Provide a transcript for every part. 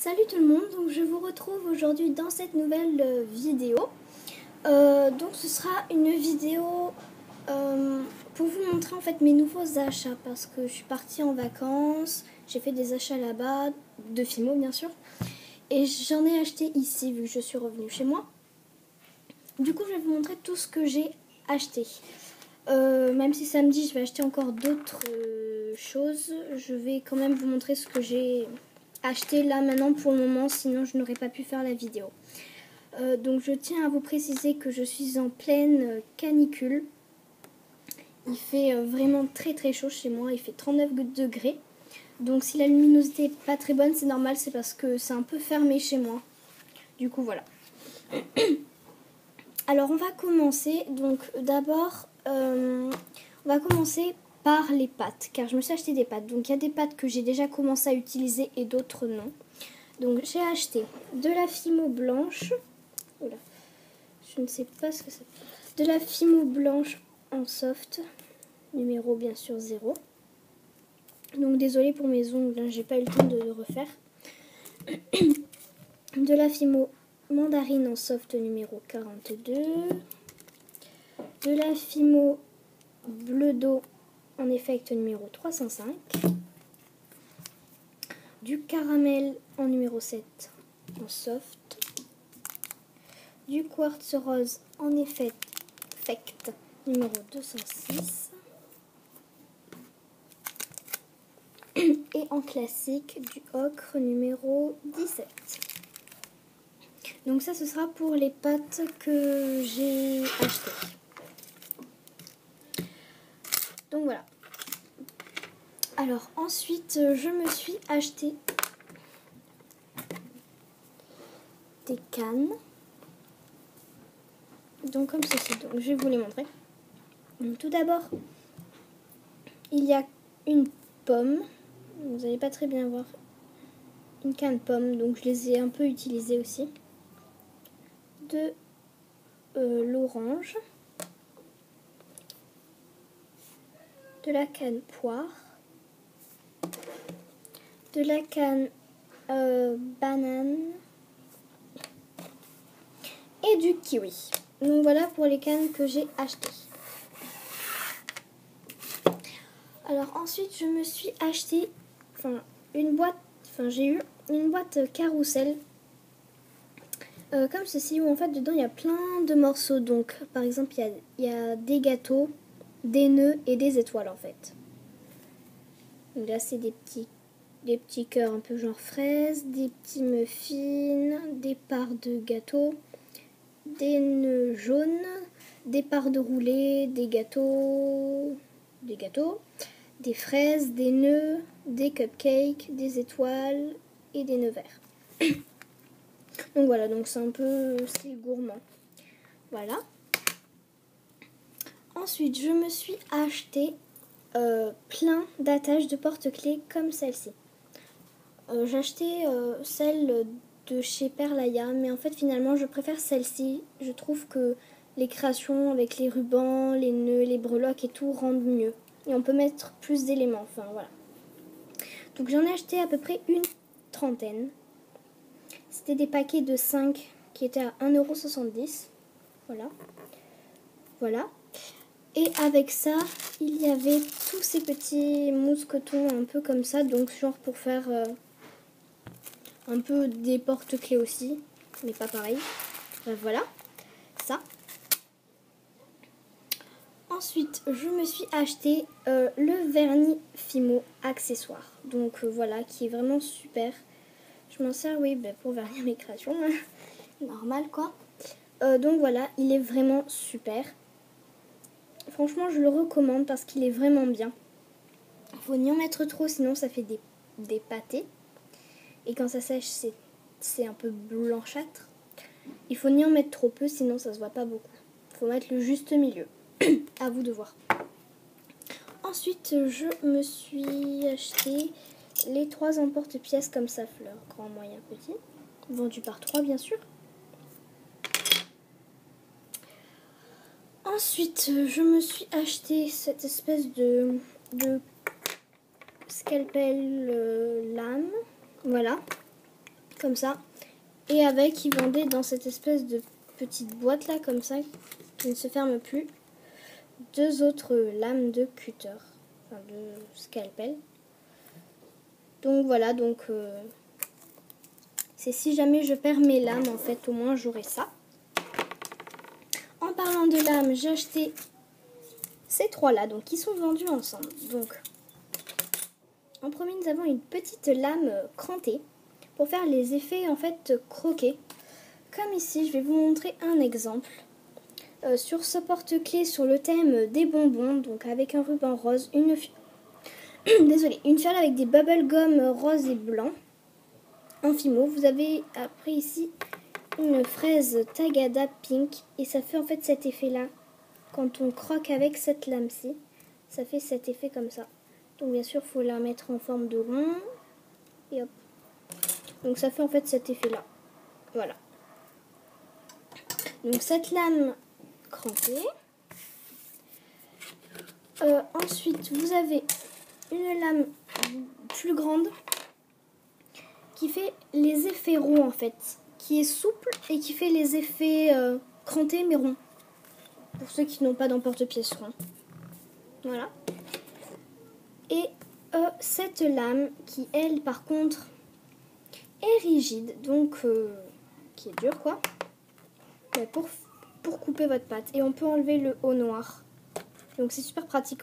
Salut tout le monde, donc je vous retrouve aujourd'hui dans cette nouvelle vidéo. Donc ce sera une vidéo pour vous montrer en fait mes nouveaux achats parce que je suis partie en vacances, j'ai fait des achats là-bas, de Fimo bien sûr, et j'en ai acheté ici vu que je suis revenue chez moi. Du coup je vais vous montrer tout ce que j'ai acheté. Même si samedi je vais acheter encore d'autres choses, je vais quand même vous montrer ce que j'ai acheté là maintenant pour le moment, sinon je n'aurais pas pu faire la vidéo. Donc je tiens à vous préciser que je suis en pleine canicule. Il fait vraiment très très chaud chez moi, il fait 39 degrés. Donc si la luminosité n'est pas très bonne, c'est normal, c'est parce que c'est un peu fermé chez moi. Du coup voilà. Alors on va commencer, donc d'abord on va commencer par les pâtes, car je me suis acheté des pâtes. Donc il y a des pâtes que j'ai déjà commencé à utiliser et d'autres non. Donc j'ai acheté de la Fimo blanche, oula, je ne sais pas ce que c'est, de la Fimo blanche en soft, numéro bien sûr 0. Donc désolée pour mes ongles, j'ai pas eu le temps de le refaire. De la Fimo mandarine en soft numéro 42. De la Fimo bleu d'eau en effect numéro 305. Du caramel en numéro 7 en soft. Du quartz rose en effect numéro 206. Et en classique du ocre numéro 17. Donc ça ce sera pour les pâtes que j'ai achetées. Donc voilà. Alors ensuite je me suis acheté des cannes. Donc comme ceci. Donc je vais vous les montrer. Donc, tout d'abord il y a une pomme. Vous n'allez pas très bien voir. Une canne pomme. Donc je les ai un peu utilisées aussi. De l'orange. De la canne poire. De la canne banane et du kiwi. Donc voilà pour les cannes que j'ai achetées. Alors ensuite je me suis acheté j'ai eu une boîte carrousel comme ceci où en fait dedans il y a plein de morceaux. Donc par exemple il y a des gâteaux, des nœuds et des étoiles en fait. Donc là c'est des petits cœurs un peu genre fraises, des petits muffins, des parts de gâteaux, des nœuds jaunes, des parts de roulés, des gâteaux, des fraises, des nœuds, des cupcakes, des étoiles et des nœuds verts. Donc voilà, donc c'est un peu style gourmand. Voilà. Ensuite, je me suis acheté plein d'attaches de porte-clés comme celle-ci. J'ai acheté celle de chez Perlaya, mais en fait finalement je préfère celle-ci. Je trouve que les créations avec les rubans, les nœuds, les breloques et tout rendent mieux. Et on peut mettre plus d'éléments, enfin voilà. Donc j'en ai acheté à peu près une trentaine. C'était des paquets de 5 qui étaient à 1,70 €. Voilà. Voilà. Et avec ça, il y avait tous ces petits mousquetons un peu comme ça. Donc genre pour faire un peu des porte-clés aussi. Mais pas pareil. Voilà. Ça. Ensuite, je me suis acheté le vernis Fimo accessoire. Donc voilà, qui est vraiment super. Je m'en sers, oui, pour vernir mes créations. Normal, quoi. Donc voilà, il est vraiment super. Franchement, je le recommande parce qu'il est vraiment bien. Il faut ni en mettre trop, sinon ça fait des pâtés. Et quand ça sèche, c'est un peu blanchâtre. Il faut ni en mettre trop peu, sinon ça se voit pas beaucoup. Il faut mettre le juste milieu. À vous de voir. Ensuite, je me suis acheté les 3 emporte-pièces comme ça, fleur, grand, moyen, petit. Vendu par 3, bien sûr. Ensuite, je me suis acheté cette espèce de scalpel lame. Voilà. comme ça. Et avec, ils vendaient dans cette espèce de petite boîte là, comme ça, qui ne se ferme plus, 2 autres lames de cutter, enfin de scalpel. Donc voilà, donc c'est si jamais je perds mes lames, en fait, au moins j'aurai ça. En parlant de lames, j'ai acheté ces 3 là, donc qui sont vendus ensemble. Donc, en premier, nous avons une petite lame crantée pour faire les effets en fait croqués. Comme ici, je vais vous montrer un exemple. Sur ce porte-clés sur le thème des bonbons, donc avec un ruban rose, désolée, une fiole avec des bubble gum rose et blanc en fimo. Vous avez après ici une fraise tagada pink et ça fait en fait cet effet là. Quand on croque avec cette lame-ci, ça fait cet effet comme ça. Donc bien sûr, il faut la mettre en forme de rond. Et hop. Donc ça fait en fait cet effet là. Voilà. Donc cette lame crantée. Ensuite, vous avez une lame plus grande qui fait les effets ronds en fait. Qui est souple et qui fait les effets crantés mais ronds. Pour ceux qui n'ont pas d'emporte-pièce rond. Voilà. Et cette lame qui, elle, par contre, est rigide. Donc, qui est dure, quoi. Mais pour couper votre pâte. Et on peut enlever le haut noir. Donc, c'est super pratique.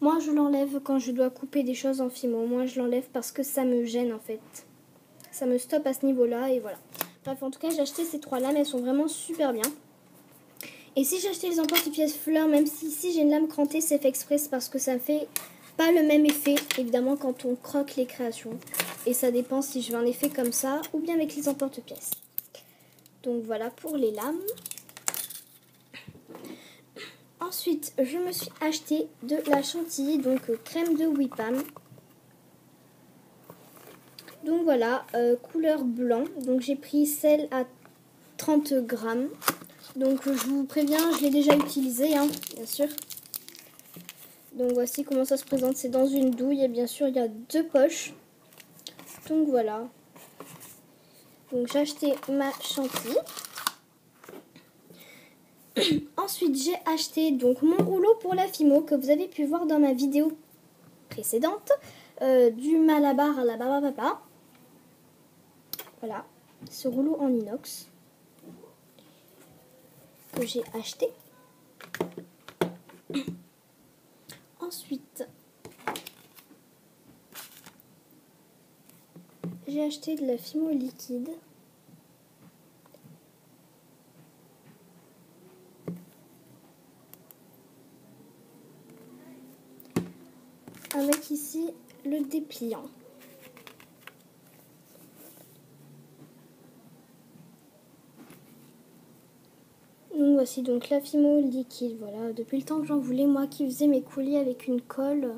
Moi, je l'enlève quand je dois couper des choses en fimo. Moi, je l'enlève parce que ça me gêne, en fait. Ça me stoppe à ce niveau-là. Et voilà. Bref, en tout cas, j'ai acheté ces 3 lames. Elles sont vraiment super bien. Et si j'ai acheté les emporte-pièces fleurs, même si ici j'ai une lame crantée, c'est fait exprès parce que ça fait pas le même effet, évidemment, quand on croque les créations. Et ça dépend si je veux un effet comme ça ou bien avec les emporte-pièces. Donc voilà pour les lames. Ensuite, je me suis acheté de la chantilly, donc crème de Whippam. Donc voilà, couleur blanc. Donc j'ai pris celle à 30 grammes. Donc je vous préviens, je l'ai déjà utilisée, hein, bien sûr. Donc voici comment ça se présente. C'est dans une douille et bien sûr il y a 2 poches. Donc voilà. Donc j'ai acheté ma chantilly. Ensuite j'ai acheté donc mon rouleau pour la fimo que vous avez pu voir dans ma vidéo précédente. Du Malabar à la Baba Papa. Voilà. Ce rouleau en inox que j'ai acheté. Ensuite, j'ai acheté de la fimo liquide. Avec ici le dépliant. Donc voici donc la fimo liquide. Voilà, depuis le temps que j'en voulais, moi qui faisais mes coulis avec une colle,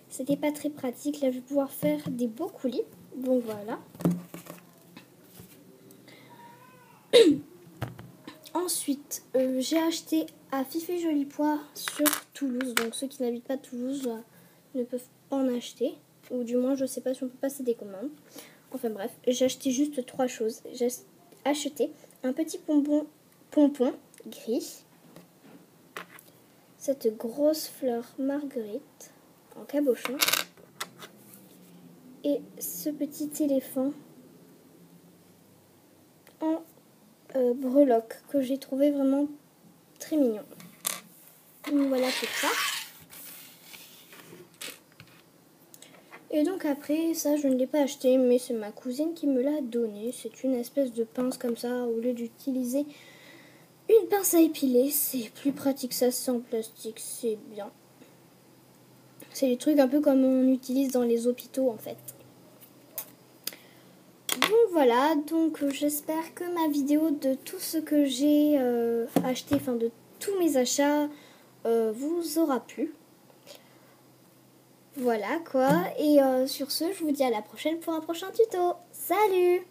c'était pas très pratique. Là, je vais pouvoir faire des beaux coulis. Donc voilà. Ensuite, j'ai acheté à Fifi Joli Pois sur Toulouse. Donc ceux qui n'habitent pas Toulouse ne peuvent pas en acheter. Ou du moins, je sais pas si on peut passer des commandes. Enfin bref, j'ai acheté juste 3 choses. J'ai acheté un petit pompon gris. Cette grosse fleur marguerite en cabochon. Et ce petit éléphant en breloque que j'ai trouvé vraiment très mignon. Donc voilà pour ça. Et donc après, ça je ne l'ai pas acheté, mais c'est ma cousine qui me l'a donné. C'est une espèce de pince comme ça, au lieu d'utiliser une pince à épiler. C'est plus pratique, ça c'est en plastique, c'est bien. C'est des trucs un peu comme on utilise dans les hôpitaux en fait. Donc voilà, donc j'espère que ma vidéo de tout ce que j'ai acheté, enfin de tous mes achats, vous aura plu. Voilà quoi, et sur ce, je vous dis à la prochaine pour un prochain tuto. Salut!